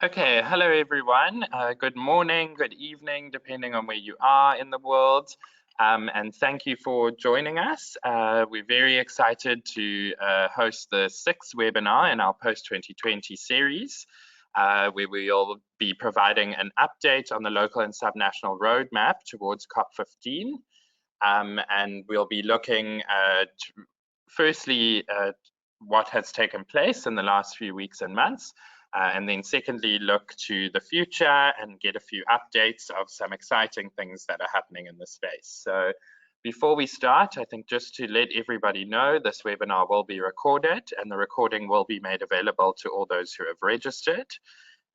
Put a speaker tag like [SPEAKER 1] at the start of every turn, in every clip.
[SPEAKER 1] Okay, hello everyone. Good morning, good evening, depending on where you are in the world. And thank you for joining us. We're very excited to host the 6th webinar in our post-2020 series, where we'll be providing an update on the local and subnational roadmap towards COP15. And we'll be looking at, firstly, what has taken place in the last few weeks and months, and then secondly, look to the future and get a few updates of some exciting things that are happening in the space. So before we start, I think just to let everybody know, this webinar will be recorded and the recording will be made available to all those who have registered.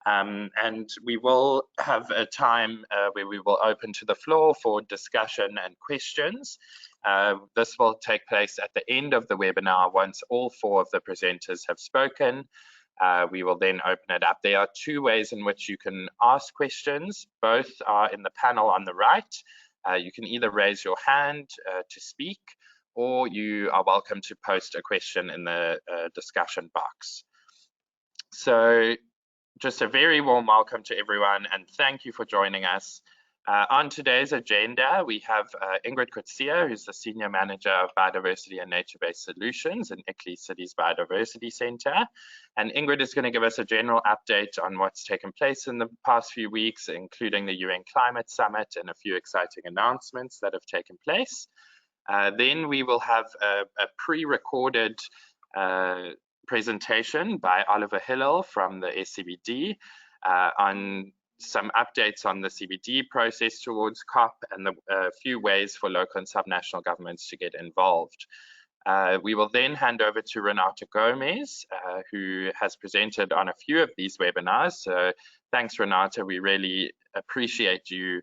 [SPEAKER 1] And we will have a time where we will open to the floor for discussion and questions. This will take place at the end of the webinar once all 4 of the presenters have spoken. We will then open it up. There are 2 ways in which you can ask questions. Both are in the panel on the right. You can either raise your hand to speak, or you are welcome to post a question in the discussion box. So just a very warm welcome to everyone, and thank you for joining us. On today's agenda, we have Ingrid, who's the Senior Manager of Biodiversity and Nature-Based Solutions in Ickley City's Biodiversity Centre. And Ingrid is going to give us a general update on what's taken place in the past few weeks, including the UN Climate Summit and a few exciting announcements that have taken place. Then we will have a pre-recorded presentation by Oliver Hillel from the SCBD on some updates on the CBD process towards COP and a few ways for local and subnational governments to get involved. We will then hand over to Renata Gomez, who has presented on a few of these webinars. So thanks, Renata. We really appreciate you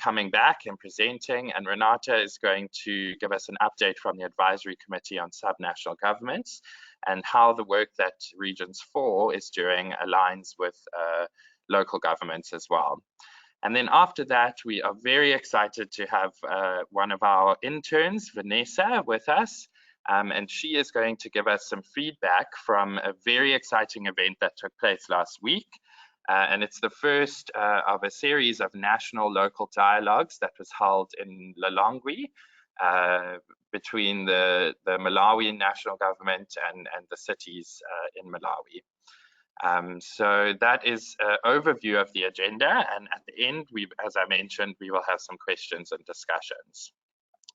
[SPEAKER 1] coming back and presenting. And Renata is going to give us an update from the Advisory Committee on Subnational Governments and how the work that Regions 4 is doing aligns with local governments as well. And then after that, we are very excited to have one of our interns, Vanessa, with us. And she is going to give us some feedback from a very exciting event that took place last week. And it's the first of a series of national local dialogues that was held in Lilongwe between the Malawi national government and the cities in Malawi. So that is an overview of the agenda, and at the end, as I mentioned, we will have some questions and discussions.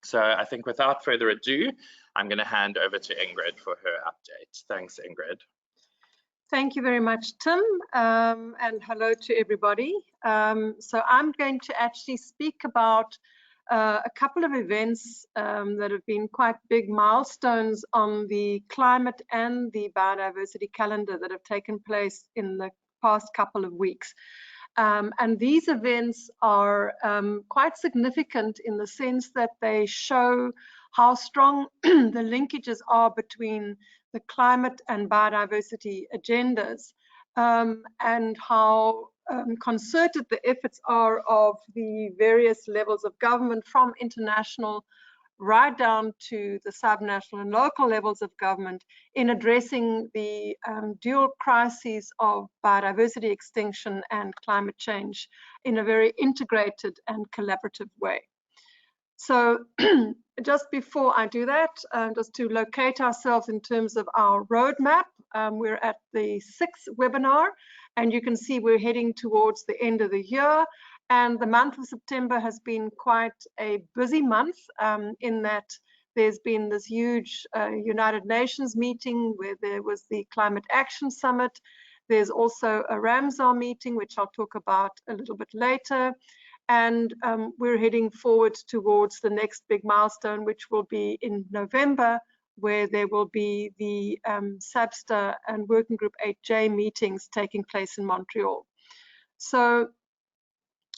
[SPEAKER 1] So I think without further ado, I'm going to hand over to Ingrid for her update. Thanks, Ingrid.
[SPEAKER 2] Thank you very much, Tim, and hello to everybody. So I'm going to actually speak about a couple of events that have been quite big milestones on the climate and the biodiversity calendar that have taken place in the past couple of weeks. And these events are quite significant in the sense that they show how strong the linkages are between the climate and biodiversity agendas, and how concerted the efforts are of the various levels of government, from international right down to the subnational and local levels of government, in addressing the dual crises of biodiversity extinction and climate change in a very integrated and collaborative way. So just before I do that, just to locate ourselves in terms of our roadmap, we're at the 6th webinar, and you can see we're heading towards the end of the year. And the month of September has been quite a busy month in that there's been this huge United Nations meeting where there was the Climate Action Summit. There's also a Ramsar meeting, which I'll talk about a little bit later. And we're heading forward towards the next big milestone, which will be in November, where there will be the SABSTA and Working Group 8J meetings taking place in Montreal. So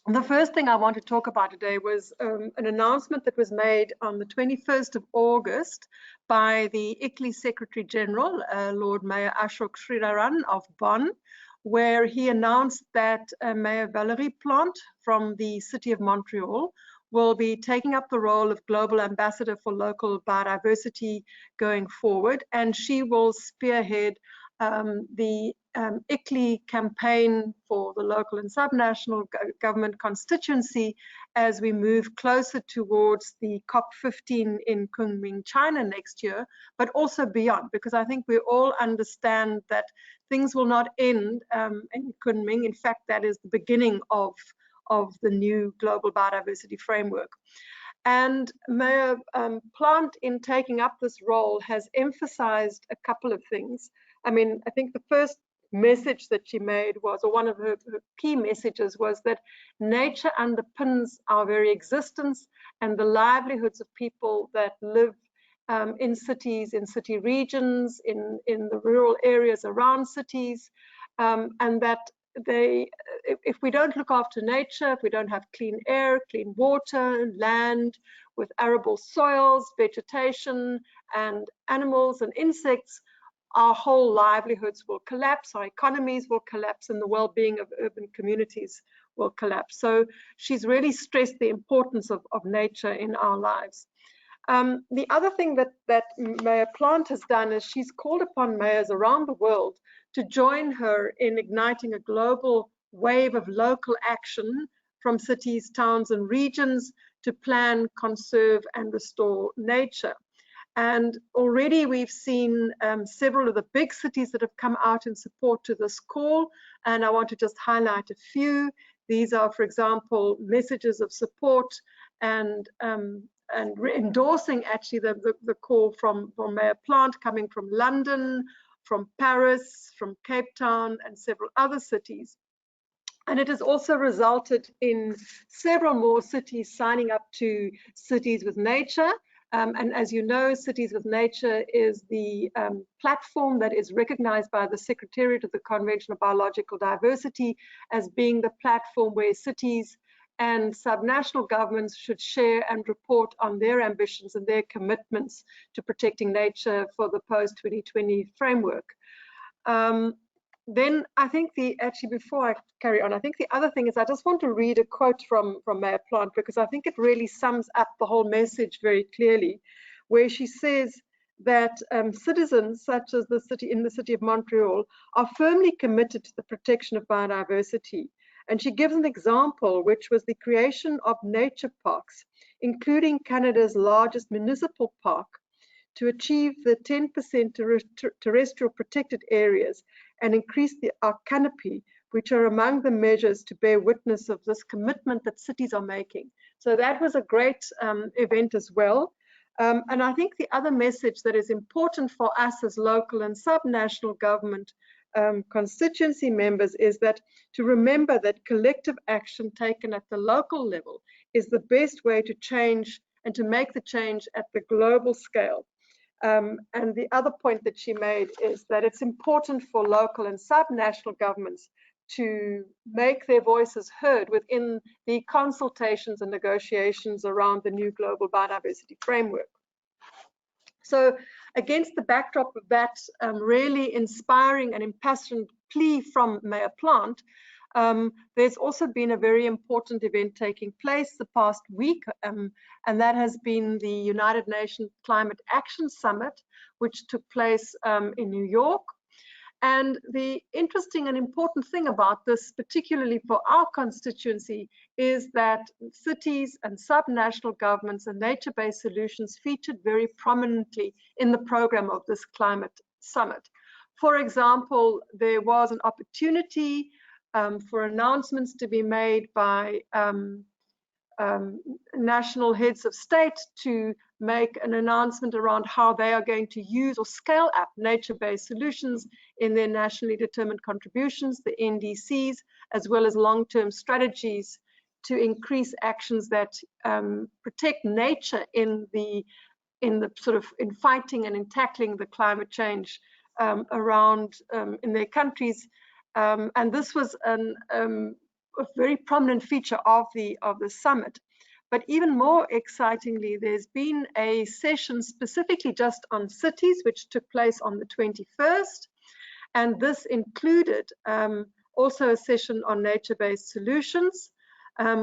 [SPEAKER 2] the first thing I want to talk about today was an announcement that was made on the 21st of August by the Ickley Secretary General, Lord Mayor Ashok Sriraran of Bonn, where he announced that Mayor Valerie Plante from the City of Montreal will be taking up the role of Global Ambassador for Local Biodiversity going forward, and she will spearhead the ICLEI campaign for the local and subnational government constituency as we move closer towards the COP15 in Kunming, China next year, but also beyond, because I think we all understand that things will not end in Kunming. In fact, that is the beginning of the new global biodiversity framework. And Mayor Plant, in taking up this role, has emphasized a couple of things. I mean, I think the first message that she made was, or one of her key messages was, that nature underpins our very existence and the livelihoods of people that live in cities, in city regions, in the rural areas around cities, and that if we don't look after nature, if we don't have clean air, clean water, land with arable soils, vegetation, and animals and insects, our whole livelihoods will collapse, our economies will collapse, and the well-being of urban communities will collapse. So she's really stressed the importance of nature in our lives. The other thing that Mayor Plant has done is she's called upon mayors around the world to join her in igniting a global wave of local action from cities, towns, and regions to plan, conserve, and restore nature. And already we've seen several of the big cities that have come out in support to this call, and I want to just highlight a few. These are, for example, messages of support and endorsing actually the call from Mayor Plant, coming from London, from Paris, from Cape Town, and several other cities. And it has also resulted in several more cities signing up to Cities with Nature. And as you know, Cities with Nature is the platform that is recognized by the Secretariat of the Convention of Biological Diversity as being the platform where cities and subnational governments should share and report on their ambitions and their commitments to protecting nature for the post-2020 framework. Then I think actually before I carry on, I think the other thing is I just want to read a quote from Mayor Plant, because I think it really sums up the whole message very clearly, where she says that citizens such as the city of Montreal are firmly committed to the protection of biodiversity. And she gives an example, which was the creation of nature parks, including Canada's largest municipal park, to achieve the 10% terrestrial protected areas and increase our canopy, which are among the measures to bear witness of this commitment that cities are making. So that was a great event as well. And I think the other message that is important for us as local and subnational government constituency members is that to remember that collective action taken at the local level is the best way to change and to make the change at the global scale. And the other point that she made is that it's important for local and subnational governments to make their voices heard within the consultations and negotiations around the new global biodiversity framework. So against the backdrop of that really inspiring and impassioned plea from Mayor Plant, there's also been a very important event taking place the past week, and that has been the United Nations Climate Action Summit, which took place in New York. And the interesting and important thing about this, particularly for our constituency, is that cities and subnational governments and nature-based solutions featured very prominently in the program of this climate summit. For example, there was an opportunity for announcements to be made by national heads of state to make an announcement around how they are going to use or scale up nature-based solutions in their nationally determined contributions, the NDCs, as well as long-term strategies to increase actions that protect nature in fighting and in tackling the climate change around in their countries. And this was a very prominent feature of the summit. But even more excitingly, there's been a session specifically just on cities, which took place on the 21st. And this included also a session on nature-based solutions,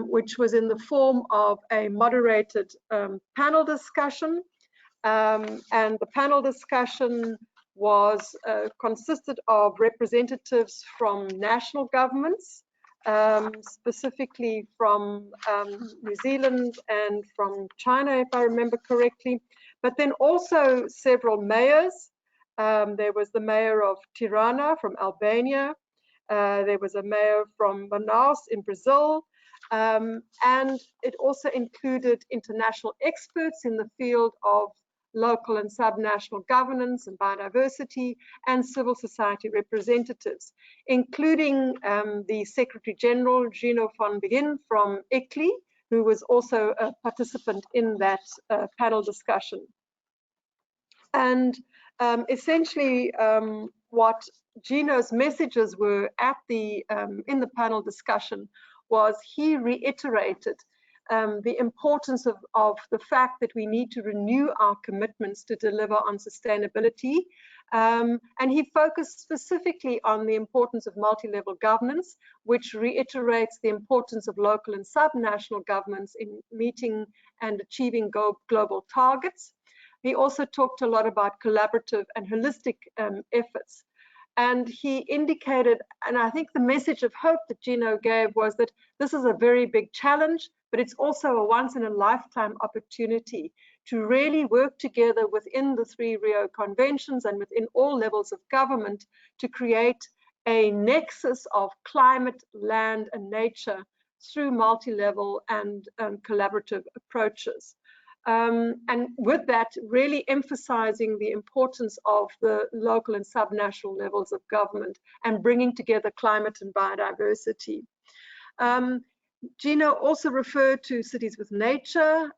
[SPEAKER 2] which was in the form of a moderated panel discussion. And the panel discussion consisted of representatives from national governments, specifically from New Zealand and from China, if I remember correctly, but then also several mayors. There was the mayor of Tirana from Albania. There was a mayor from Manaus in Brazil. And it also included international experts in the field of local and subnational governance and biodiversity, and civil society representatives, including the Secretary General, Gino van Begin from ICLEI, who was also a participant in that panel discussion. And essentially what Gino's messages were at in the panel discussion was he reiterated the importance of the fact that we need to renew our commitments to deliver on sustainability. And he focused specifically on the importance of multi-level governance, which reiterates the importance of local and subnational governments in meeting and achieving global targets. He also talked a lot about collaborative and holistic efforts. And he indicated, and I think the message of hope that Gino gave was that this is a very big challenge, but it's also a once-in-a-lifetime opportunity to really work together within the 3 Rio Conventions and within all levels of government to create a nexus of climate, land, and nature through multi-level and collaborative approaches. And with that, really emphasizing the importance of the local and subnational levels of government and bringing together climate and biodiversity. Gino also referred to cities with nature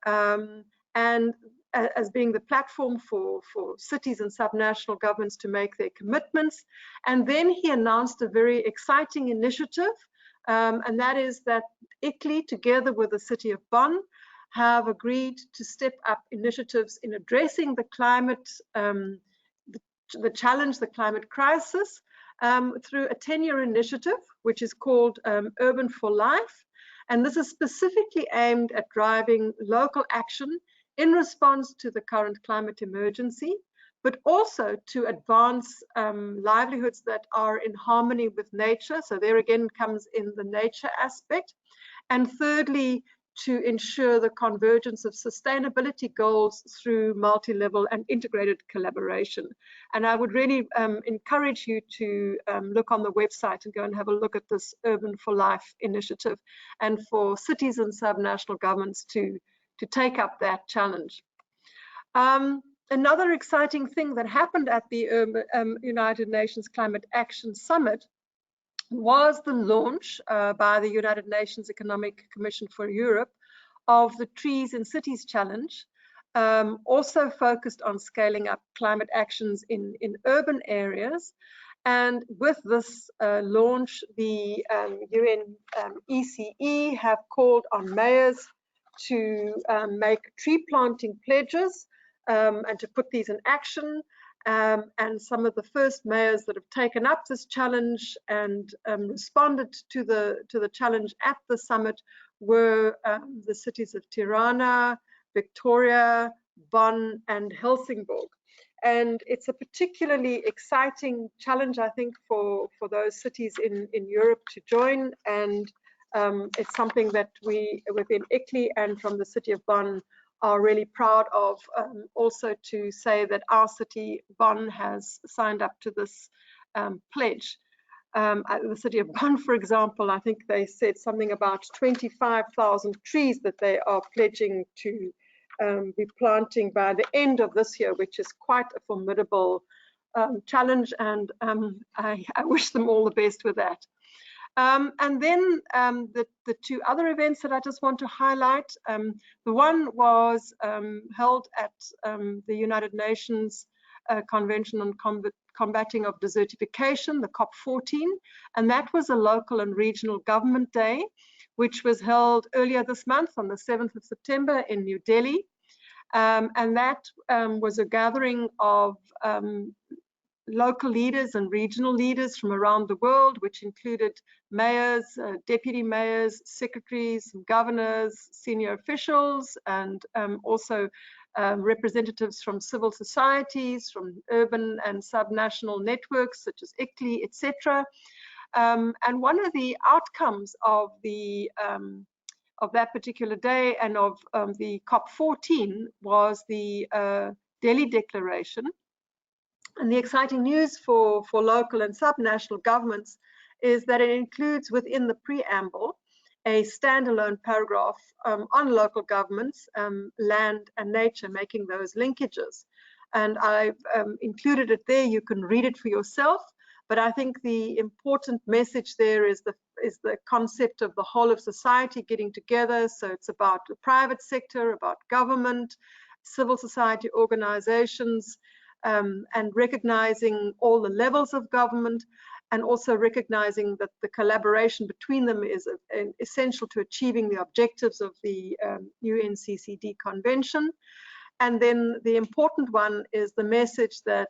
[SPEAKER 2] and as being the platform for cities and subnational governments to make their commitments. And then he announced a very exciting initiative, and that is that ICLEI, together with the city of Bonn, have agreed to step up initiatives in addressing the climate, the challenge, the climate crisis, through a 10-year initiative, which is called Urban for Life. And this is specifically aimed at driving local action in response to the current climate emergency, but also to advance livelihoods that are in harmony with nature. So there again comes in the nature aspect. And thirdly, to ensure the convergence of sustainability goals through multi-level and integrated collaboration. And I would really encourage you to look on the website and go and have a look at this Urban for Life initiative, and for cities and subnational governments to take up that challenge. Another exciting thing that happened at the United Nations Climate Action Summit was the launch by the United Nations Economic Commission for Europe of the Trees in Cities Challenge, also focused on scaling up climate actions in urban areas. And with this launch, the UN ECE have called on mayors to make tree planting pledges and to put these in action. And some of the first mayors that have taken up this challenge and responded to the challenge at the summit were the cities of Tirana, Victoria, Bonn, and Helsingborg. And it's a particularly exciting challenge, I think, for those cities in Europe to join. And it's something that we, within ICLEI and from the city of Bonn, are really proud of. Also to say that our city, Bonn, has signed up to this pledge. The city of Bonn, for example, I think they said something about 25,000 trees that they are pledging to be planting by the end of this year, which is quite a formidable challenge, and I wish them all the best with that. And then the 2 other events that I just want to highlight. The one was held at the United Nations Convention on Combating of Desertification, the COP14, and that was a local and regional government day, which was held earlier this month on the 7th of September in New Delhi. And that was a gathering of local leaders and regional leaders from around the world, which included mayors, deputy mayors, secretaries, governors, senior officials, and also representatives from civil societies, from urban and subnational networks such as ICLEI, etc. And one of the outcomes of that particular day and of the COP14 was the Delhi Declaration. And the exciting news for local and subnational governments is that it includes within the preamble a standalone paragraph on local governments, land and nature, making those linkages. And I've included it there. You can read it for yourself. But I think the important message there is the concept of the whole of society getting together. So it's about the private sector, about government, civil society organizations, and recognizing all the levels of government, and also recognizing that the collaboration between them is essential to achieving the objectives of the UNCCD Convention. And then the important one is the message that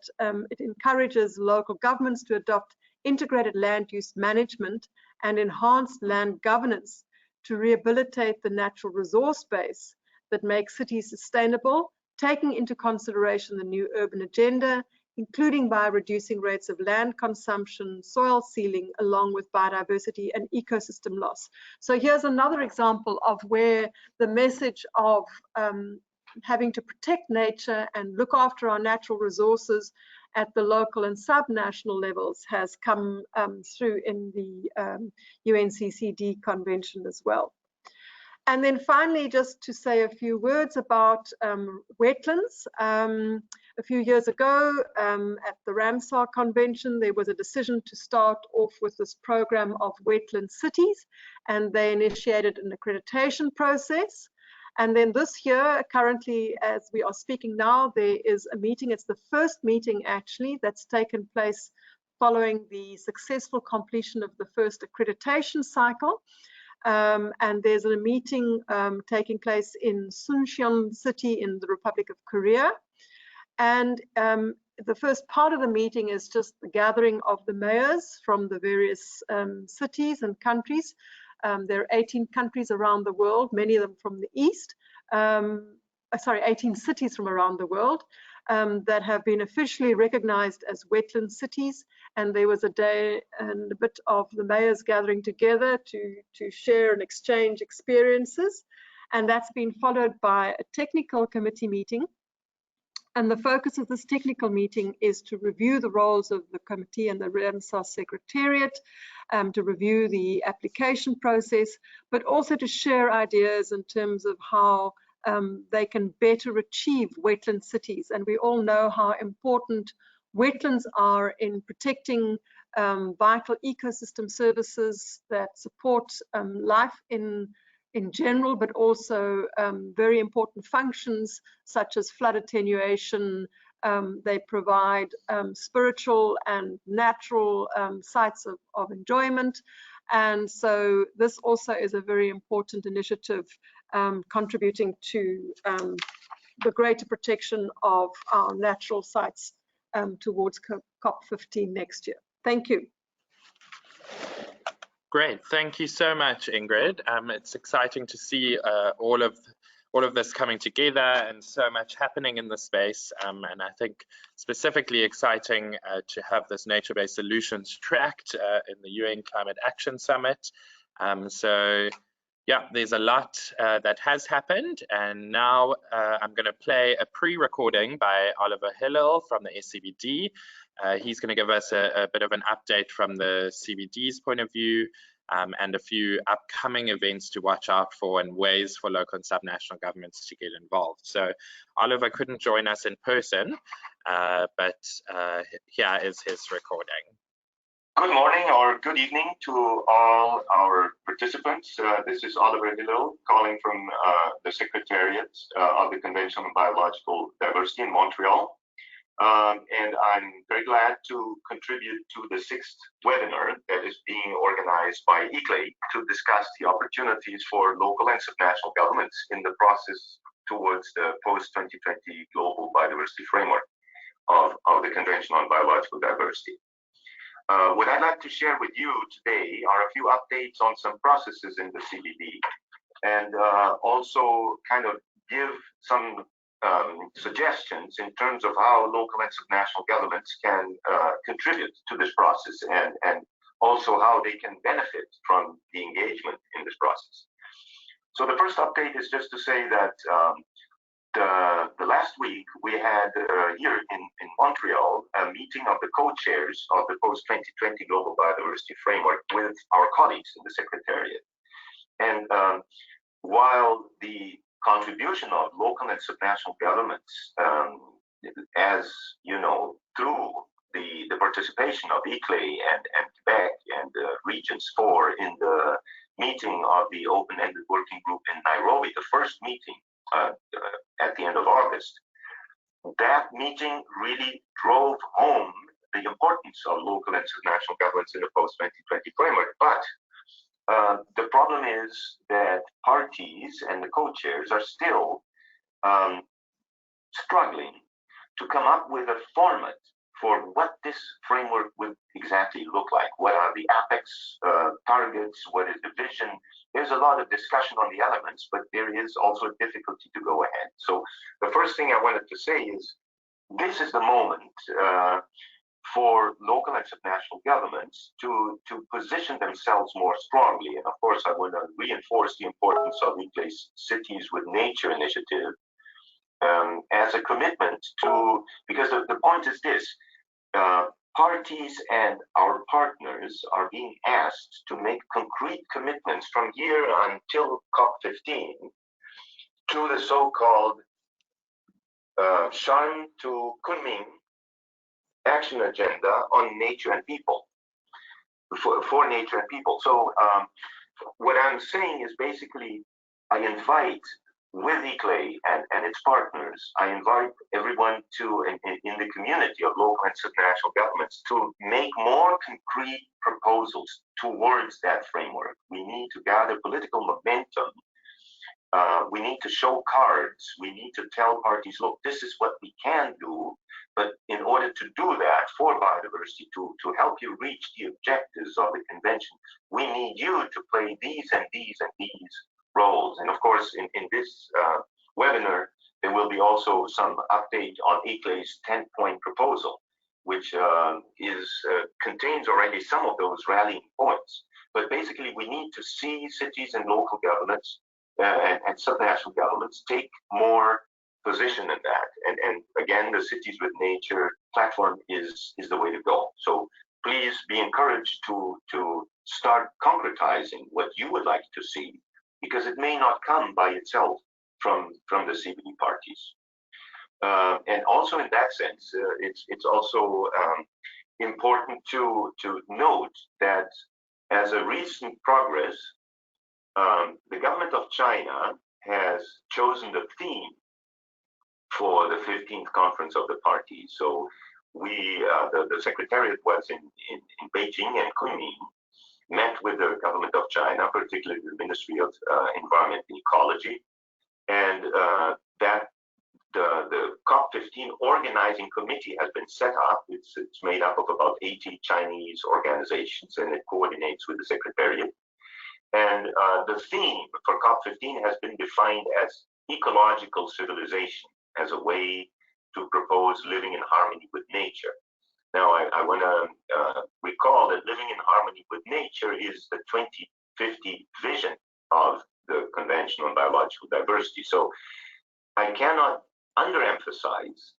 [SPEAKER 2] it encourages local governments to adopt integrated land use management and enhanced land governance to rehabilitate the natural resource base that makes cities sustainable, taking into consideration the new urban agenda, including by reducing rates of land consumption, soil sealing, along with biodiversity and ecosystem loss. So here's another example of where the message of having to protect nature and look after our natural resources at the local and subnational levels has come through in the UNCCD Convention as well. And then finally, just to say a few words about wetlands. A few years ago at the Ramsar Convention, there was a decision to start off with this program of wetland cities, and they initiated an accreditation process. And then this year, currently, as we are speaking now, there is a meeting. It's the first meeting, actually, that's taken place following the successful completion of the first accreditation cycle. And there's a meeting taking place in Suncheon City in the Republic of Korea. And the first part of the meeting is just the gathering of the mayors from the various cities and countries. There are 18 countries around the world, many of them from the East. 18 cities from around the world that have been officially recognized as wetland cities. And there was a day and a bit of the mayors gathering together to share and exchange experiences. And that's been followed by a technical committee meeting. And the focus of this technical meeting is to review the roles of the committee and the Ramsar Secretariat, to review the application process, but also to share ideas in terms of how they can better achieve wetland cities. And we all know how important wetlands are in protecting vital ecosystem services that support life in general, but also very important functions such as flood attenuation. They provide spiritual and natural sites of enjoyment. And so this also is a very important initiative contributing to the greater protection of our natural sites towards COP15 next year. Thank you.
[SPEAKER 1] Great, thank you so much, Ingrid. It's exciting to see all of this coming together and so much happening in the space. And I think specifically exciting to have this nature-based solutions tracked in the UN Climate Action Summit. So yeah, there's a lot that has happened, and now I'm going to play a pre-recording by Oliver Hillel from the SCBD. He's going to give us a bit of an update from the CBD's point of view, and a few upcoming events to watch out for and ways for local and subnational governments to get involved. So Oliver couldn't join us in person, but here is his recording.
[SPEAKER 3] Good morning or good evening to all our participants. This is Oliver Hillel calling from the Secretariat of the Convention on Biological Diversity in Montreal. And I'm very glad to contribute to the 6th webinar that is being organized by ICLEI to discuss the opportunities for local and subnational governments in the process towards the post-2020 global biodiversity framework of the Convention on Biological Diversity. What I'd like to share with you today are a few updates on some processes in the CBD, and also kind of give some suggestions in terms of how local and subnational governments can contribute to this process, and also how they can benefit from the engagement in this process. So the first update is just to say that the last week we had here in Montreal a meeting of the co-chairs of the post-2020 Global Biodiversity Framework with our colleagues in the Secretariat. And while the contribution of local and subnational governments, as you know, through the participation of ICLEI and Quebec and Regions 4 in the meeting of the open-ended working group in Nairobi, the first meeting at the end of August, that meeting really drove home the importance of local and subnational governments in the post-2020 framework. But the problem is that parties and the co-chairs are still struggling to come up with a format for what this framework would exactly look like. What are the apex targets? What is the vision? There's a lot of discussion on the elements, but there is also a difficulty to go ahead. So the first thing I wanted to say is this is the moment for local and subnational governments to position themselves more strongly. And of course, I want to reinforce the importance of ICLEI's Cities with Nature initiative as a commitment to, because the point is this, parties and our partners are being asked to make concrete commitments from here until COP15 to the so-called Sharm to Kunming action agenda on nature and people, for nature and people. So what I'm saying is basically I invite, with ICLEI and its partners, I invite everyone to, in the community of local and subnational governments, to make more concrete proposals towards that framework. We need to gather political momentum. We need to show cards. We need to tell parties, look, this is what we can do. But in order to do that for biodiversity, to help you reach the objectives of the convention, we need you to play these and these and these roles. And of course, in this webinar, there will be also some update on ICLEI's 10-point proposal, which contains already some of those rallying points. But basically, we need to see cities and local governments and subnational governments take more position in that. And again, the Cities with Nature platform is the way to go. So please be encouraged to start concretizing what you would like to see, because it may not come by itself from the CBD parties. And also in that sense, it's also important to note that as a recent progress, the government of China has chosen the theme for the 15th conference of the party. So the Secretariat was in Beijing and Kunming, met with the government of China, particularly the Ministry of Environment and Ecology, and that the COP15 organizing committee has been set up. It's made up of about 80 Chinese organizations, and it coordinates with the Secretariat. And the theme for COP15 has been defined as ecological civilization, as a way to propose living in harmony with nature. Now, I want to recall that living in harmony with nature is the 2050 vision of the Convention on Biological Diversity. So I cannot underemphasize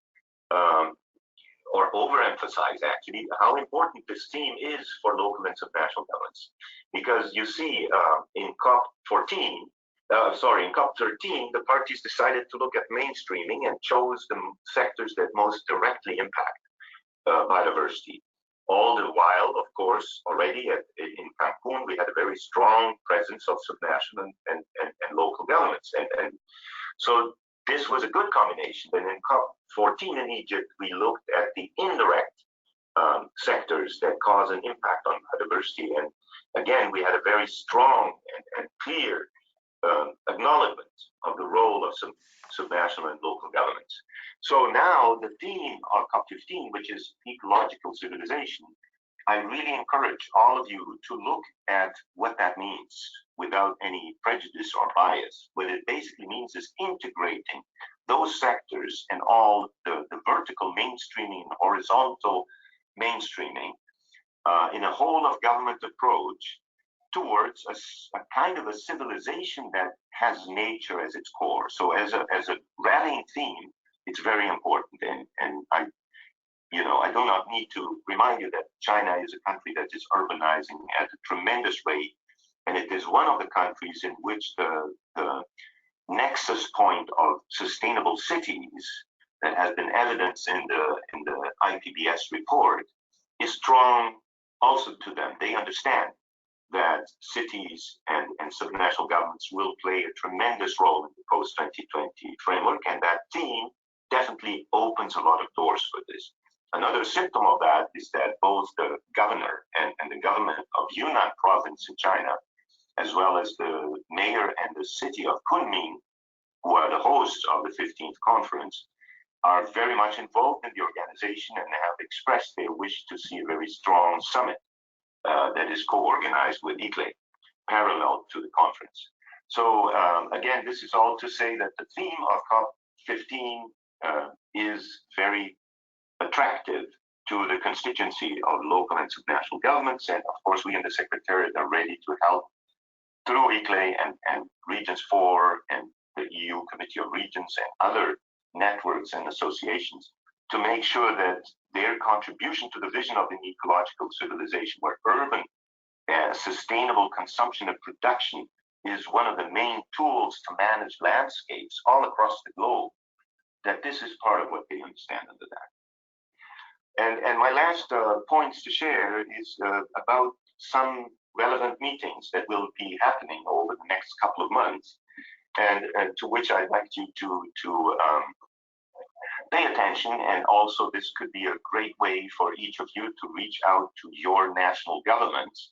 [SPEAKER 3] or overemphasize actually how important this theme is for local and subnational governments. Because you see in COP13, the parties decided to look at mainstreaming and chose the sectors that most directly impact biodiversity. All the while, of course, already in Cancun, we had a very strong presence of subnational and local governments. And so this was a good combination. And in COP14 in Egypt, we looked at the indirect sectors that cause an impact on biodiversity. And again, we had a very strong and clear acknowledgement of the role of some subnational and local governments. So now the theme of COP15, which is ecological civilization, I really encourage all of you to look at what that means without any prejudice or bias. What it basically means is integrating those sectors and all the vertical mainstreaming and horizontal mainstreaming in a whole of government approach towards a kind of a civilization that has nature as its core. So as a rallying theme, it's very important. And I do not need to remind you that China is a country that is urbanizing at a tremendous rate, and it is one of the countries in which the nexus point of sustainable cities that has been evidenced in the IPBS report is strong also to them. They understand that cities and subnational governments will play a tremendous role in the post-2020 framework, and that theme definitely opens a lot of doors for this. Another symptom of that is that both the governor and the government of Yunnan province in China, as well as the mayor and the city of Kunming, who are the hosts of the 15th conference, are very much involved in the organization and have expressed their wish to see a very strong summit that is co-organized with ICLEI, parallel to the conference. So again, this is all to say that the theme of COP15 is very attractive to the constituency of local and subnational governments. And of course, we in the Secretariat are ready to help through ICLEI and Regions 4 and the EU Committee of Regions and other networks and associations to make sure that their contribution to the vision of an ecological civilization where urban sustainable consumption and production is one of the main tools to manage landscapes all across the globe, that this is part of what they understand under that. And my last points to share is about some relevant meetings that will be happening over the next couple of months, and to which I'd like you to pay attention. And also this could be a great way for each of you to reach out to your national governments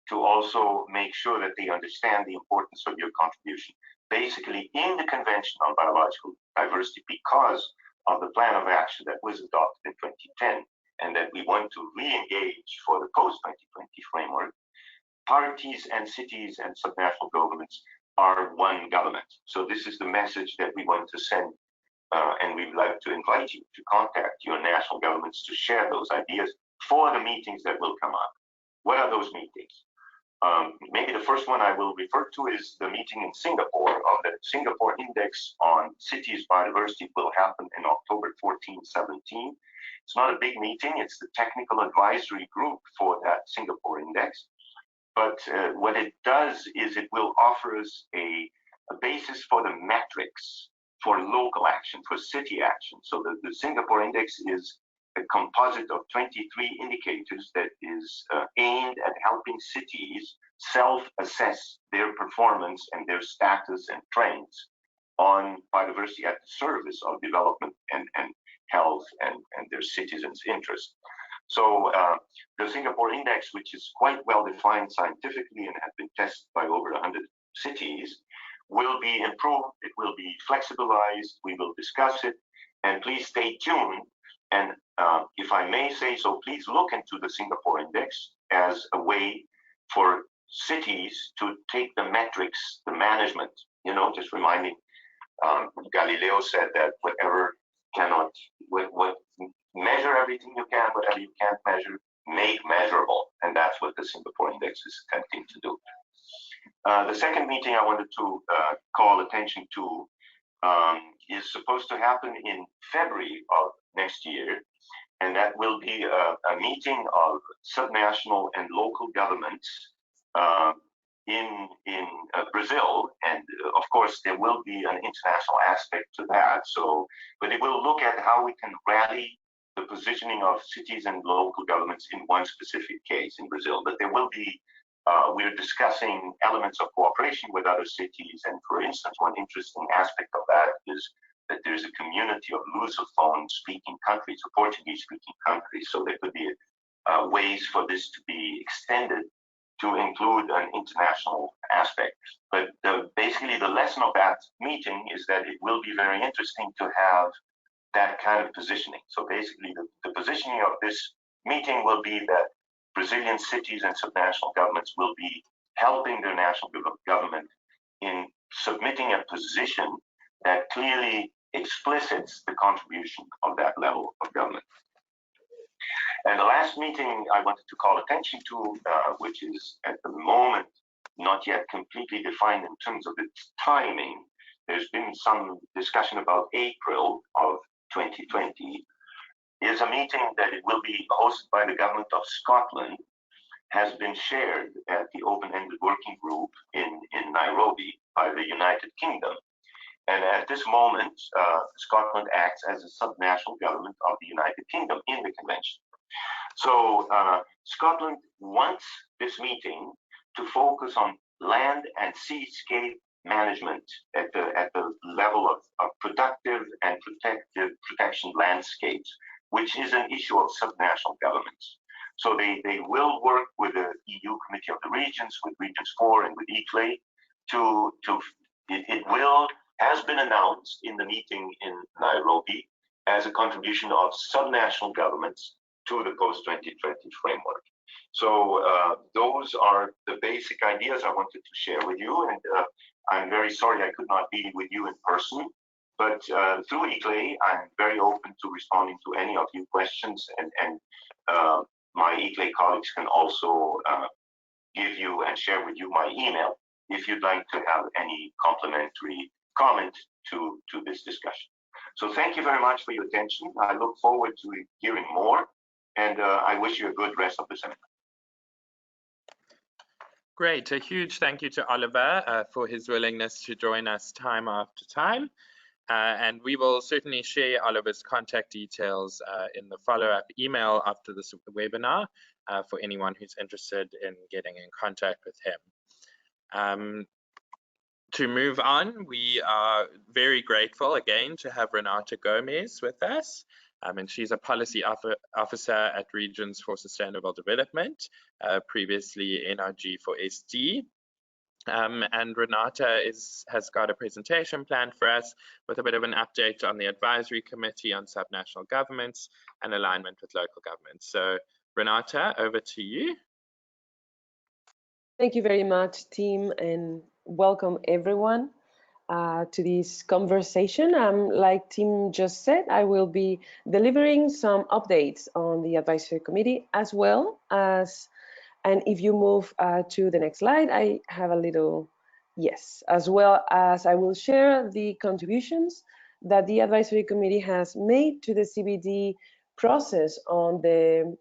[SPEAKER 3] to also make sure that they understand the importance of your contribution. Basically, in the Convention on Biological Diversity, because of the plan of action that was adopted in 2010, and that we want to re-engage for the post-2020 framework, parties and cities and subnational governments are one government. So this is the message that we want to send, and we'd like to invite you to contact your national governments to share those ideas for the meetings that will come up. What are those meetings? Maybe the first one I will refer to is the meeting in Singapore of the Singapore Index on Cities Biodiversity. Will happen in October 14-17. It's not a big meeting, it's the technical advisory group for that Singapore Index. But what it does is it will offer us a basis for the metrics for local action, for city action. So the Singapore Index is a composite of 23 indicators that is aimed at helping cities self-assess their performance and their status and trends on biodiversity at the service of development and health and their citizens' interest. So the Singapore Index, which is quite well defined scientifically and has been tested by over 100 cities, will be improved, it will be flexibilized, we will discuss it, and please stay tuned. And if I may say so, please look into the Singapore Index as a way for cities to take the metrics, the management, just reminding Galileo said that whatever cannot, what measure everything you can, whatever you can't measure, make measurable. And that's what the Singapore Index is attempting to do. The second meeting I wanted to call attention to is supposed to happen in February of next year, and that will be a meeting of subnational and local governments in Brazil, and of course there will be an international aspect to that. So, but it will look at how we can rally the positioning of cities and local governments in one specific case in Brazil. But there will be we're discussing elements of cooperation with other cities, and for instance, one interesting aspect of that is that there's a community of Lusophone speaking countries, or Portuguese speaking countries, so there could be ways for this to be extended to include an international aspect. But basically the lesson of that meeting is that it will be very interesting to have that kind of positioning. So basically the positioning of this meeting will be that Brazilian cities and subnational governments will be helping their national government in submitting a position that clearly explicits the contribution of that level of government. And the last meeting I wanted to call attention to, which is at the moment not yet completely defined in terms of its timing. There's been some discussion about April of 2020, is a meeting that it will be hosted by the government of Scotland, has been shared at the open-ended working group in Nairobi by the United Kingdom. And at this moment, Scotland acts as a subnational government of the United Kingdom in the convention. So Scotland wants this meeting to focus on land and seascape management at the level of productive and protection landscapes, which is an issue of subnational governments. So they will work with the EU Committee of the Regions, with Regions 4 and with ICLEI has been announced in the meeting in Nairobi as a contribution of subnational governments to the post-2020 framework. So those are the basic ideas I wanted to share with you, and I'm very sorry I could not be with you in person, but through ICLEI, I'm very open to responding to any of your questions, and my ICLEI colleagues can also give you and share with you my email if you'd like to have any complimentary comment to this discussion. So thank you very much for your attention. I look forward to hearing more, and I wish you a good rest of the seminar.
[SPEAKER 1] Great, a huge thank you to Oliver for his willingness to join us time after time. And we will certainly share Oliver's contact details in the follow-up email after this webinar for anyone who's interested in getting in contact with him. To move on, we are very grateful again to have Renata Gomez with us. And she's a policy officer at Regions for Sustainable Development, previously NRG for SD. And Renata has got a presentation planned for us with a bit of an update on the Advisory Committee on Subnational Governments and alignment with local governments. So Renata, over to you.
[SPEAKER 4] Thank you very much, team, and welcome everyone to this conversation. Like Tim just said, I will be delivering some updates on the Advisory Committee as well as, and if you move to the next slide, I have a little, yes, as well as I will share the contributions that the Advisory Committee has made to the CBD process on the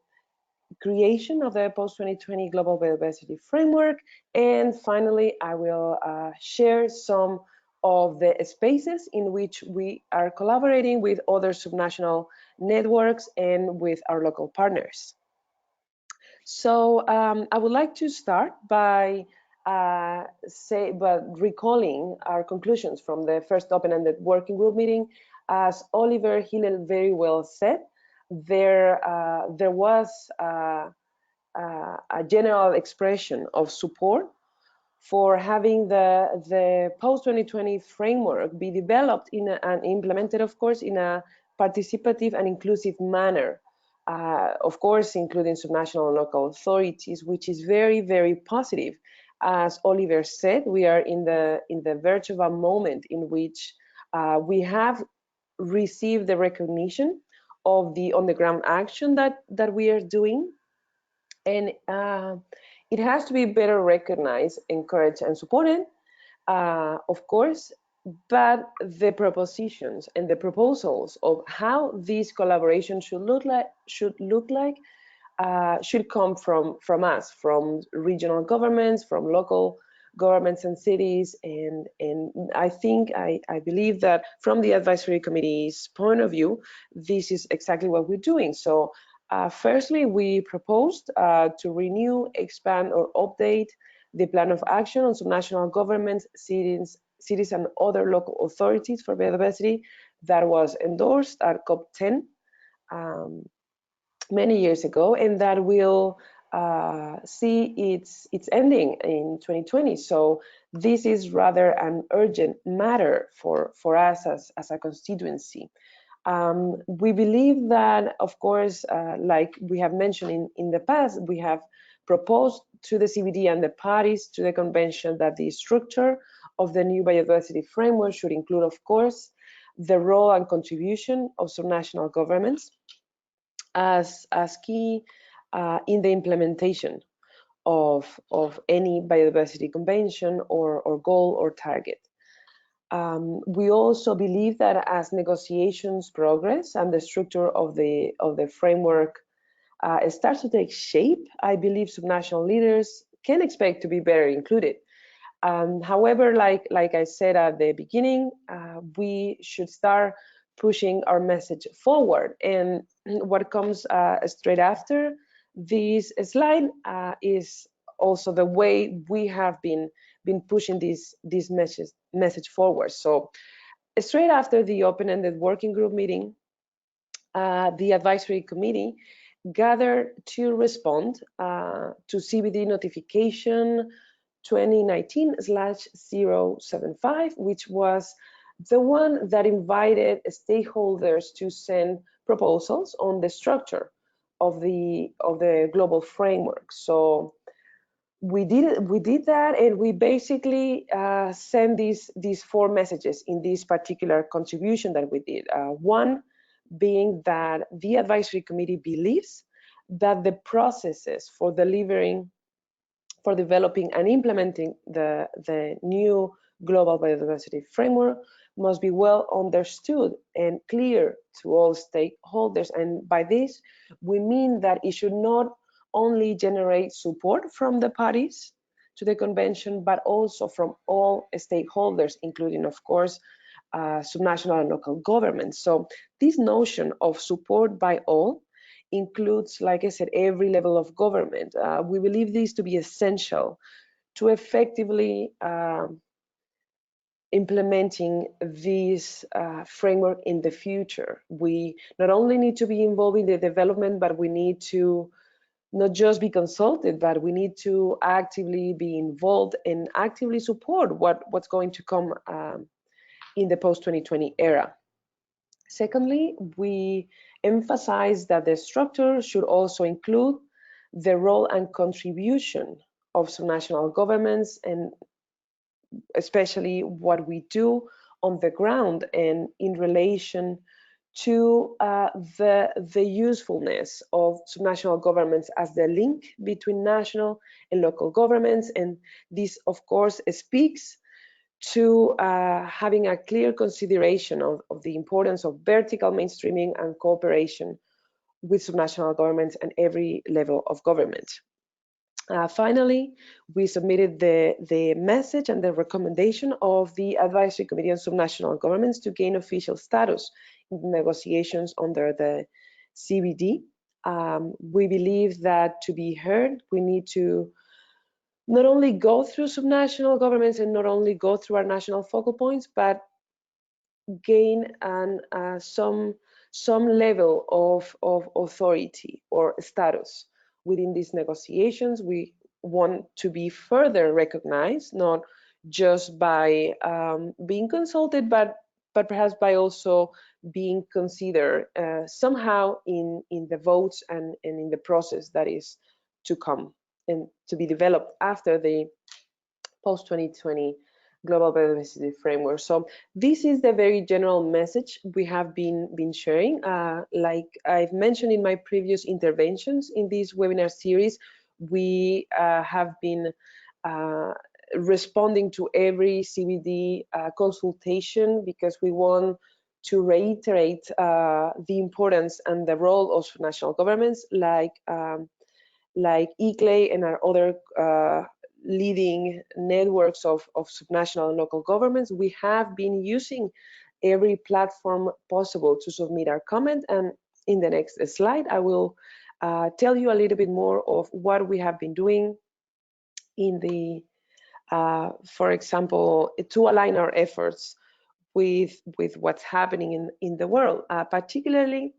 [SPEAKER 4] creation of the post-2020 Global Biodiversity Framework. And finally, I will share some of the spaces in which we are collaborating with other subnational networks and with our local partners. So I would like to start by recalling our conclusions from the first open-ended working group meeting. As Oliver Hillel very well said, there was a general expression of support for having the post-2020 framework be developed and implemented, of course, in a participative and inclusive manner, of course, including subnational and local authorities, which is very, very positive. As Oliver said, we are in the verge of a moment in which we have received the recognition of the on-the-ground action that we are doing, and it has to be better recognized, encouraged, and supported, of course, but the propositions and the proposals of how this collaboration should look like should come from us, from regional governments, from local governments and cities, and I believe that from the Advisory Committee's point of view, this is exactly what we're doing. So firstly, we proposed to renew, expand, or update the plan of action on subnational governments, cities and other local authorities for biodiversity that was endorsed at COP10 many years ago, and that will see its ending in 2020. So this is rather an urgent matter for us as a constituency. We believe that, of course, like we have mentioned in the past, we have proposed to the CBD and the parties to the convention that the structure of the new biodiversity framework should include, of course, the role and contribution of subnational governments as key in the implementation of any biodiversity convention or goal or target. We also believe that as negotiations progress and the structure of the framework starts to take shape, I believe subnational leaders can expect to be better included. However, like I said at the beginning, we should start pushing our message forward. And what comes straight after this slide is also the way we have been pushing this message forward. So straight after the open-ended working group meeting, the advisory committee gathered to respond to CBD notification 2019/075, which was the one that invited stakeholders to send proposals on the structure of the global framework. So we did that, and we basically sent these 4 messages in this particular contribution that we did. One being that the advisory committee believes that the processes for developing and implementing the new global biodiversity framework must be well understood and clear to all stakeholders. And by this, we mean that it should not only generate support from the parties to the convention, but also from all stakeholders, including, of course, subnational and local governments. So this notion of support by all includes, like I said, every level of government. We believe this to be essential to effectively implementing this framework in the future. We not only need to be involved in the development, but we need to not just be consulted, but we need to actively be involved and actively support what's going to come in the post-2020 era. Secondly, we emphasize that the structure should also include the role and contribution of subnational governments, and especially what we do on the ground and in relation to the usefulness of subnational governments as the link between national and local governments. And this, of course, speaks to having a clear consideration of the importance of vertical mainstreaming and cooperation with subnational governments and every level of government. Finally, we submitted the message and the recommendation of the Advisory Committee on Subnational Governments to gain official status in negotiations under the CBD. We believe that to be heard, we need to not only go through subnational governments and not only go through our national focal points, but gain some level of authority or status within these negotiations. We want to be further recognized, not just by being consulted, but perhaps by also being considered somehow in the votes and in the process that is to come and to be developed after the post-2020 global biodiversity framework. So this is the very general message we have been sharing. Like I've mentioned in my previous interventions in this webinar series, we have been responding to every CBD consultation because we want to reiterate the importance and the role of national governments like ICLEI and our other leading networks of subnational and local governments. We have been using every platform possible to submit our comment, and in the next slide I will tell you a little bit more of what we have been doing in the for example, to align our efforts with what's happening in the world, particularly.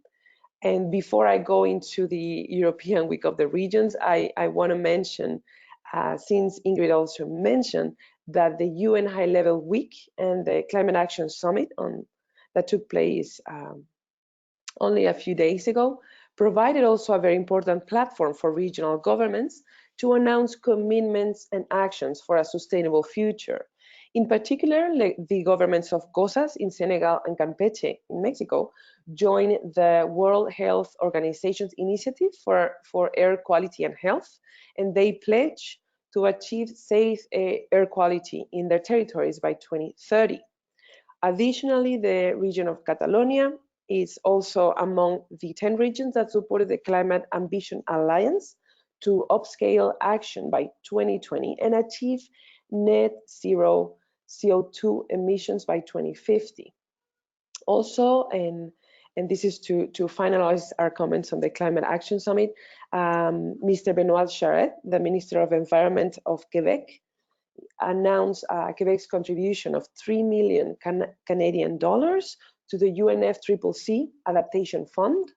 [SPEAKER 4] And before I go into the European Week of the Regions, I want to mention, since Ingrid also mentioned, that the UN High Level Week and the Climate Action Summit that took place only a few days ago provided also a very important platform for regional governments to announce commitments and actions for a sustainable future. In particular, the governments of Cosas in Senegal and Campeche in Mexico joined the World Health Organization's initiative for air quality and health, and they pledge to achieve safe air quality in their territories by 2030. Additionally, the region of Catalonia is also among the 10 regions that supported the Climate Ambition Alliance to upscale action by 2020 and achieve net zero CO2 emissions by 2050. Also, and this is to finalize our comments on the Climate Action Summit, Mr. Benoit Charette, the Minister of Environment of Quebec, announced Quebec's contribution of $3 million Canadian dollars to the UNFCCC Adaptation Fund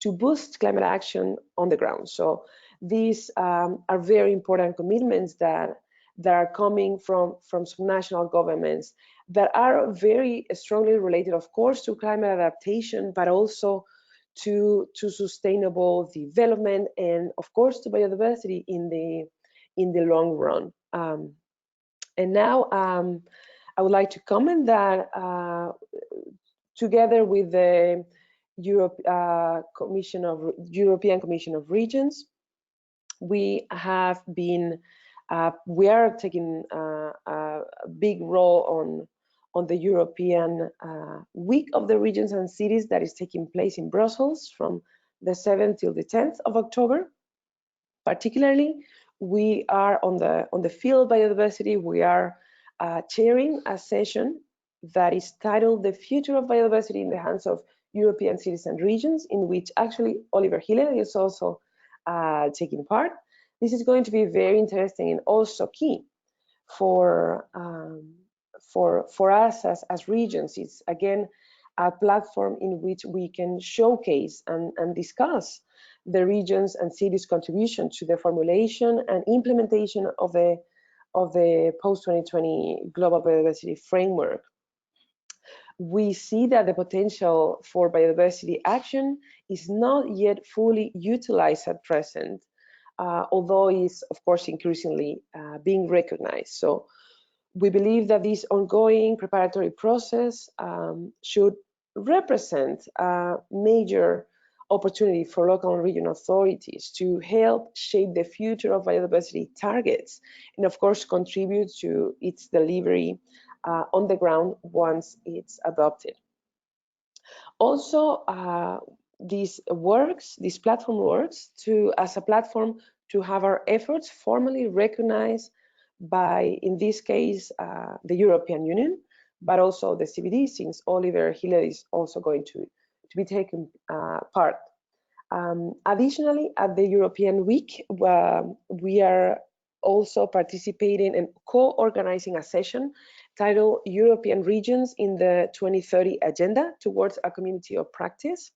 [SPEAKER 4] to boost climate action on the ground. So these are very important commitments that are coming from subnational governments that are very strongly related, of course, to climate adaptation, but also to sustainable development and, of course, to biodiversity in the long run. And now I would like to comment that together with the European Commission of Regions, we have been we are taking a big role on the European Week of the Regions and Cities that is taking place in Brussels from the 7th till the 10th of October. Particularly, we are on the field of biodiversity. We are chairing a session that is titled "The Future of Biodiversity in the Hands of European Cities and Regions," in which actually Oliver Hiller is also taking part. This is going to be very interesting and also key for us as regions. It's again a platform in which we can showcase and discuss the regions and cities' contribution to the formulation and implementation of the post-2020 global biodiversity framework. We see that the potential for biodiversity action is not yet fully utilized at present, although it's of course increasingly being recognized. So we believe that this ongoing preparatory process should represent a major opportunity for local and regional authorities to help shape the future of biodiversity targets and of course contribute to its delivery on the ground once it's adopted. Also, this platform works as a platform to have our efforts formally recognized by, in this case, the European Union, but also the CBD, since Oliver Hiller is also going to be taking part. Additionally, at the European Week, we are also participating and co-organizing a session titled European Regions in the 2030 Agenda Towards a Community of Practice.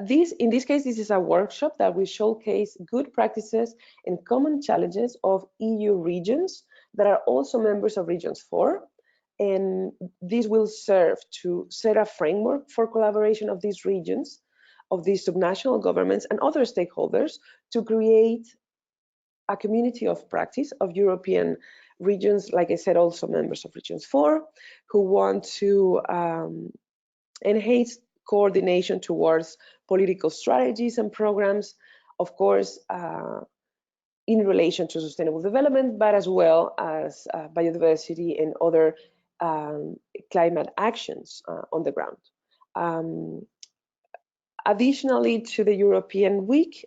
[SPEAKER 4] In this case, this is a workshop that will showcase good practices and common challenges of EU regions that are also members of Regions 4. And this will serve to set a framework for collaboration of these regions, of these subnational governments and other stakeholders to create a community of practice of European regions, like I said, also members of Regions 4, who want to enhance coordination towards political strategies and programs, of course, in relation to sustainable development, but as well as biodiversity and other climate actions on the ground. Additionally to the European Week,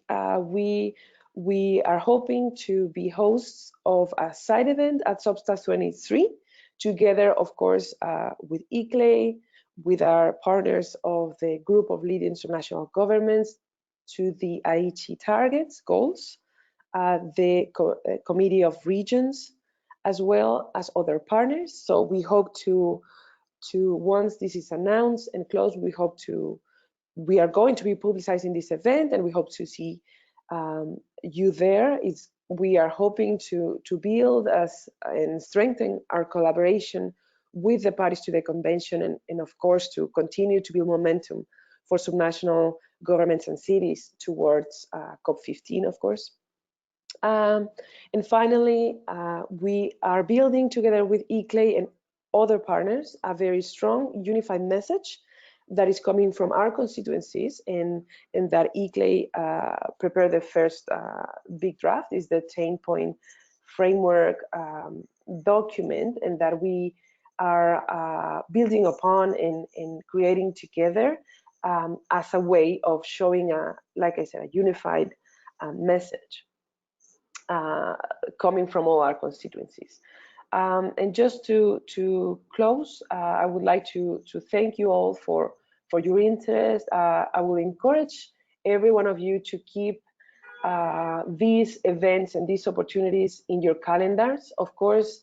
[SPEAKER 4] we are hoping to be hosts of a side event at Substas 23, together, of course, with ICLE, with our partners of the Group of Leading International Governments to the Aichi targets, goals, the Committee of Regions, as well as other partners. So we hope to once this is announced and closed, we are going to be publicizing this event, and we hope to see you there. We are hoping to build and strengthen our collaboration with the parties to the convention, and of course to continue to build momentum for subnational governments and cities towards COP15, of course. And finally, we are building together with ICLEI and other partners a very strong unified message that is coming from our constituencies, and that ICLEI prepared the first big draft, is the 10-point framework document, and that we are building upon and creating together as a way of showing like I said, a unified message coming from all our constituencies. And just to close, I would like to thank you all for your interest. I will encourage every one of you to keep these events and these opportunities in your calendars. Of course,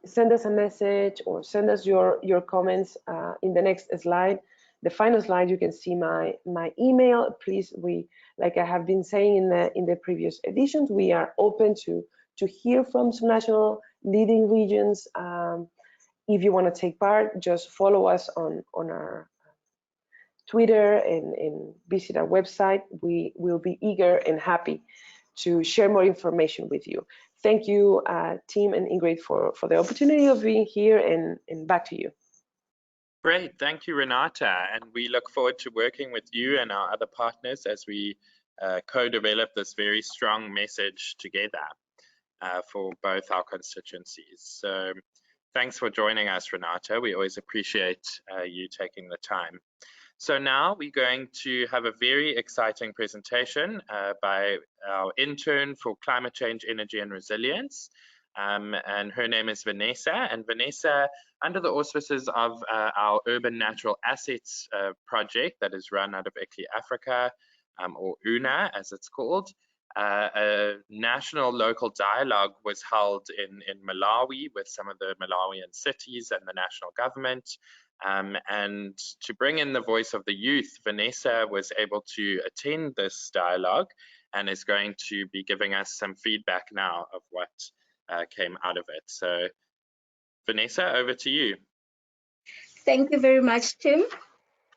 [SPEAKER 4] send us a message or send us your comments in the next slide. The final slide, you can see my email. Please, like I have been saying in the previous editions, we are open to hear from subnational leading regions. If you want to take part, just follow us on our Twitter and visit our website. We will be eager and happy to share more information with you. Thank you, Tim and Ingrid, for the opportunity of being here, and back to you.
[SPEAKER 1] Great, thank you, Renata. And we look forward to working with you and our other partners as we co-develop this very strong message together for both our constituencies. So thanks for joining us, Renata. We always appreciate you taking the time. So now we're going to have a very exciting presentation by our intern for climate change, energy and resilience. And her name is Vanessa. And Vanessa, under the auspices of our Urban Natural Assets project that is run out of ICLEI Africa, or UNA as it's called, a national local dialogue was held in Malawi with some of the Malawian cities and the national government. And to bring in the voice of the youth, Vanessa was able to attend this dialogue and is going to be giving us some feedback now of what came out of it. So Vanessa, over to you.
[SPEAKER 5] Thank you very much, Tim.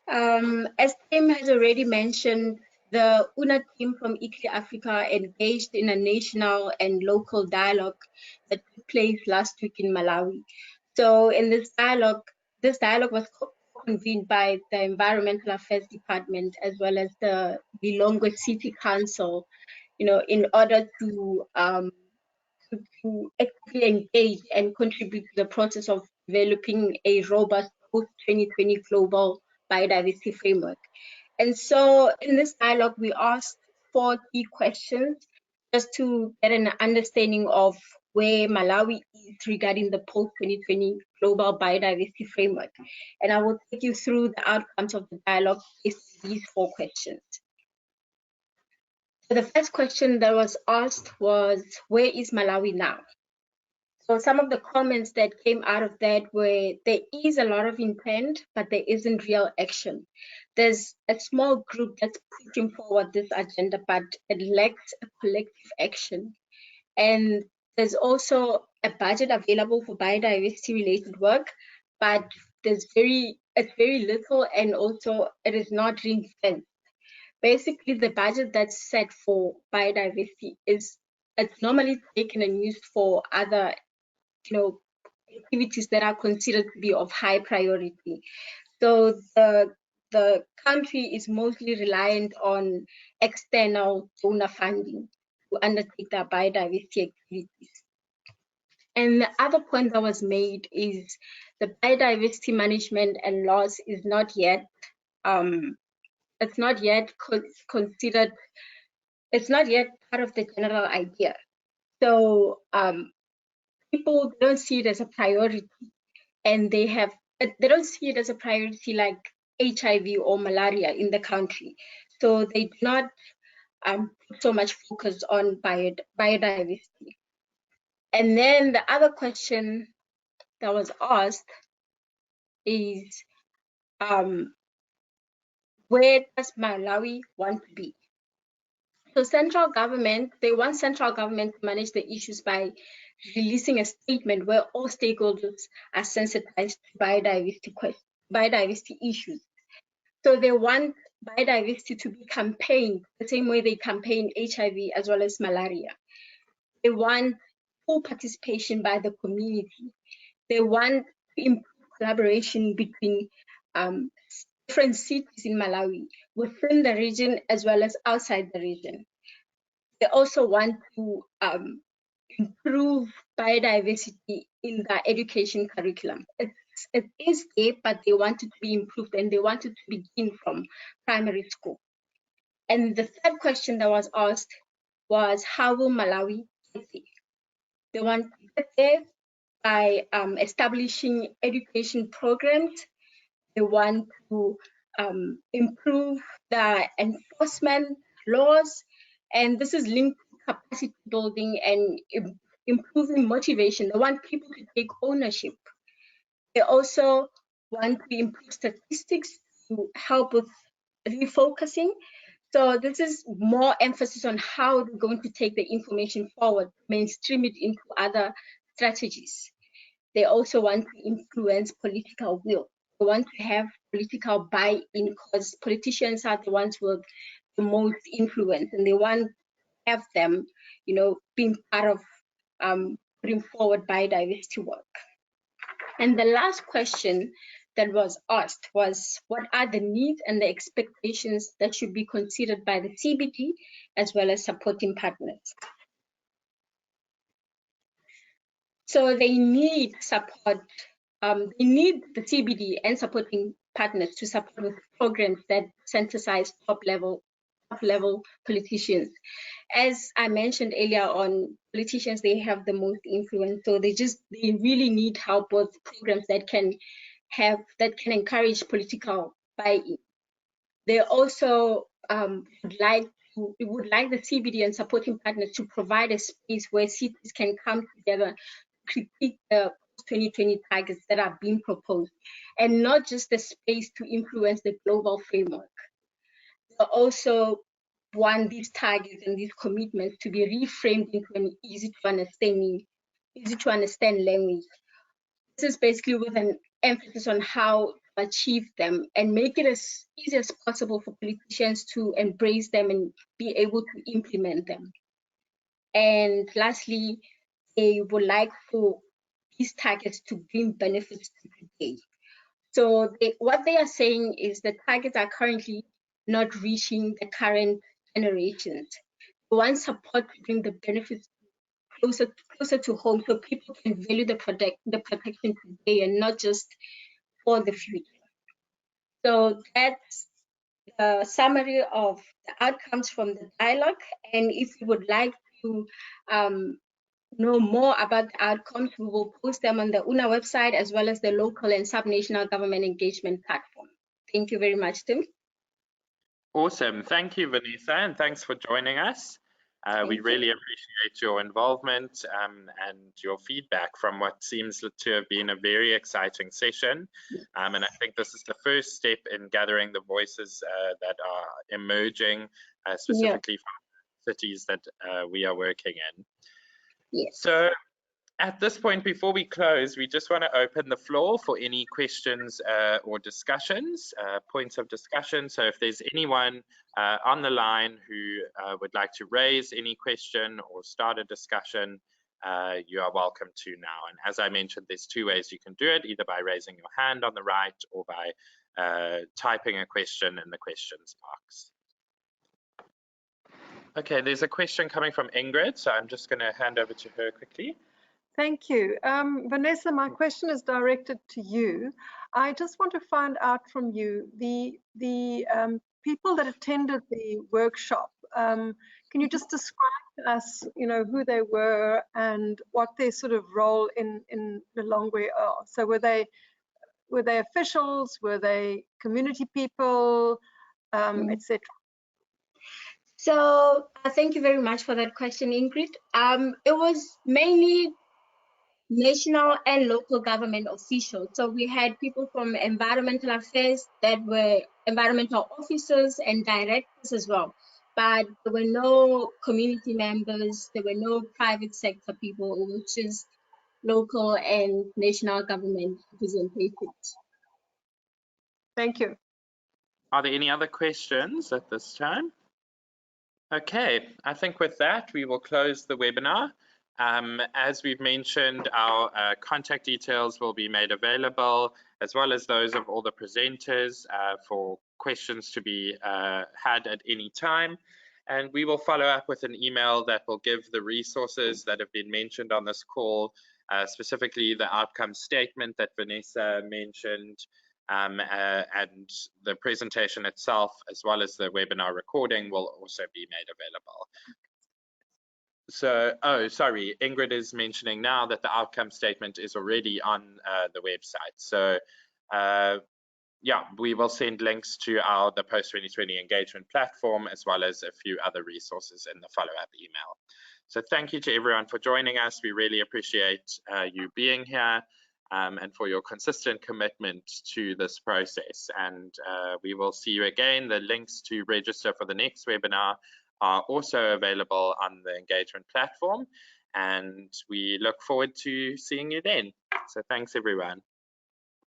[SPEAKER 5] As Tim has already mentioned, the UNA team from ICLEI Africa engaged in a national and local dialogue that took place last week in Malawi. So in this dialogue was convened by the Environmental Affairs Department as well as the Lilongwe City Council, in order to actively engage and contribute to the process of developing a robust post-2020 global biodiversity framework. And so in this dialogue, we asked 4 key questions just to get an understanding of where Malawi is regarding the post-2020 global biodiversity framework. And I will take you through the outcomes of the dialogue based on these 4 questions. So the first question that was asked was, where is Malawi now? So some of the comments that came out of that were, there is a lot of intent, but there isn't real action. There's a small group that's pushing forward this agenda, but it lacks a collective action. And there's also a budget available for biodiversity related work, but it's very little, and also it is not ring-fenced. Basically, the budget that's set for biodiversity it's normally taken and used for other activities that are considered to be of high priority. So the country is mostly reliant on external donor funding to undertake their biodiversity activities. And the other point that was made is the biodiversity management and loss is not yet considered. It's not yet part of the general idea. So people don't see it as a priority, and they don't see it as a priority like HIV or malaria in the country. So they do not put so much focus on biodiversity. And then the other question that was asked is, where does Malawi want to be? So they want central government to manage the issues by releasing a statement where all stakeholders are sensitized to biodiversity issues. So they want biodiversity to be campaigned the same way they campaign HIV as well as malaria. They want full participation by the community. They want to improve collaboration between different cities in Malawi, within the region as well as outside the region. They also want to improve biodiversity in the education curriculum. It is there, but they want it to be improved, and they want it to begin from primary school. And the third question that was asked was, how will Malawi get there? They want to get there by establishing education programs. They want to improve the enforcement laws, and this is linked to capacity building and improving motivation. They want people to take ownership. They also want to improve statistics to help with refocusing. So this is more emphasis on how they're going to take the information forward, mainstream it into other strategies. They also want to influence political will. They want to have political buy-in, because politicians are the ones with the most influence, and they want to have them, being part of putting forward biodiversity work. And the last question that was asked was, what are the needs and the expectations that should be considered by the CBD as well as supporting partners? So they need support. They need the CBD and supporting partners to support with programs that synthesize top-level politicians. As I mentioned earlier on, politicians, they have the most influence, so they really need help with programs that can encourage political buy-in. They also would like the CBD and supporting partners to provide a space where cities can come together, critique the 2020 targets that are being proposed, and not just the space to influence the global framework. They also want these targets and these commitments to be reframed into an easy to understand language. This is basically with an emphasis on how to achieve them and make it as easy as possible for politicians to embrace them and be able to implement them. And lastly, they would like for these targets to bring benefits to today. So what they are saying is the targets are currently not reaching the current generations. They want support to bring the benefits closer to home, so people can value the protection today and not just for the future. So that's the summary of the outcomes from the dialogue. And if you would like to know more about the outcomes, we will post them on the UNA website as well as the local and subnational government engagement platform. Thank you very much, Tim.
[SPEAKER 1] Awesome. Thank you, Vanessa, and thanks for joining us. We really appreciate your involvement and your feedback from what seems to have been a very exciting session. And I think this is the first step in gathering the voices that are emerging, specifically from cities that we are working in.
[SPEAKER 5] Yes.
[SPEAKER 1] So at this point, before we close, we just want to open the floor for any questions or discussions, points of discussion. So if there's anyone on the line who would like to raise any question or start a discussion, you are welcome to now. And as I mentioned, there's two ways you can do it, either by raising your hand on the right or by typing a question in the questions box. Okay, there's a question coming from Ingrid, so I'm just going to hand over to her quickly.
[SPEAKER 2] Thank you. Vanessa, my question is directed to you. I just want to find out from you, the people that attended the workshop, can you just describe to us, who they were and what their sort of role in Lilongwe are? So were they officials, were they community people, etc.?
[SPEAKER 5] So thank you very much for that question, Ingrid. It was mainly national and local government officials. So we had people from environmental affairs that were environmental officers and directors as well. But there were no community members, there were no private sector people, it was just local and national government representatives.
[SPEAKER 2] Thank you.
[SPEAKER 1] Are there any other questions at this time? Okay, I think with that, we will close the webinar. As we've mentioned, our contact details will be made available, as well as those of all the presenters for questions to be had at any time. And we will follow up with an email that will give the resources that have been mentioned on this call, specifically the outcome statement that Vanessa mentioned, and the presentation itself, as well as the webinar recording, will also be made available. So, oh, sorry, Ingrid is mentioning now that the outcome statement is already on the website. So, yeah, we will send links to the post-2020 engagement platform, as well as a few other resources in the follow-up email. So thank you to everyone for joining us. We really appreciate you being here. And for your consistent commitment to this process. And we will see you again. The links to register for the next webinar are also available on the engagement platform. And we look forward to seeing you then. So thanks, everyone.